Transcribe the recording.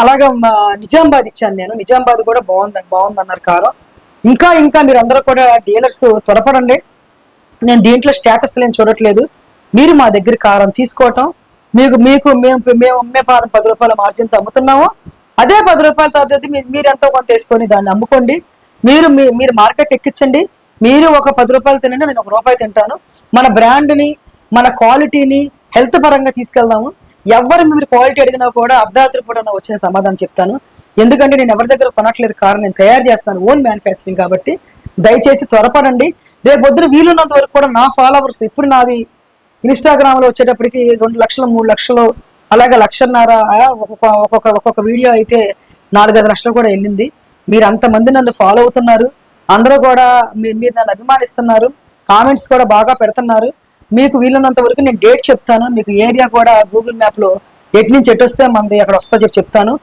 అలాగే నిజామాబాద్ ఇచ్చాను నేను. నిజామాబాద్ కూడా బాగుంది అన్నారు కారం. ఇంకా ఇంకా మీరు అందరూ కూడా డీలర్స్ త్వరపడండి. నేను దీంట్లో స్టేటస్ ఏం చూడట్లేదు. మీరు మా దగ్గర కారం తీసుకోవటం, మీకు మీకు మేము అమ్మే పాదం 10 రూపాయల మార్జిన్తో అమ్ముతున్నాము. అదే 10 రూపాయల తర్వాత మీరు ఎంతో కొంత వేసుకొని దాన్ని అమ్ముకోండి. మీరు మార్కెట్ ఎక్కించండి. మీరు ఒక 10 రూపాయలు తినండి, నేను 1 రూపాయి తింటాను. మన బ్రాండ్ని, మన క్వాలిటీని హెల్త్ పరంగా తీసుకెళ్దాము. ఎవరు మీరు క్వాలిటీ అడిగినా కూడా అర్ధరాత్రి పూట వచ్చిన సమాధానం చెప్తాను. ఎందుకంటే నేను ఎవరి దగ్గర కొనట్లేదు కారణం, నేను తయారు చేస్తాను, ఓన్ మ్యానుఫ్యాక్చరింగ్ కాబట్టి. దయచేసి త్వరపడండి. రేపు పొద్దున వీలున్నంత వరకు కూడా నా ఫాలోవర్స్, ఇప్పుడు నాది ఇన్స్టాగ్రామ్ లో వచ్చేటప్పటికి 2 లక్షలు 3 లక్షలు అలాగే 1.5 ఒక్కొక్క వీడియో అయితే 4-5 లక్షలు కూడా వెళ్ళింది. మీరు అంతమంది నన్ను ఫాలో అవుతున్నారు. అందరూ కూడా మీరు నన్ను అభిమానిస్తున్నారు. కామెంట్స్ కూడా బాగా పెడుతున్నారు. మీకు వీలున్నంత వరకు నేను డేట్ చెప్తాను. మీకు ఏరియా కూడా గూగుల్ మ్యాప్ లో ఎటు నుంచి ఎటు వస్తే మనది అక్కడ వస్తా చెప్తాను.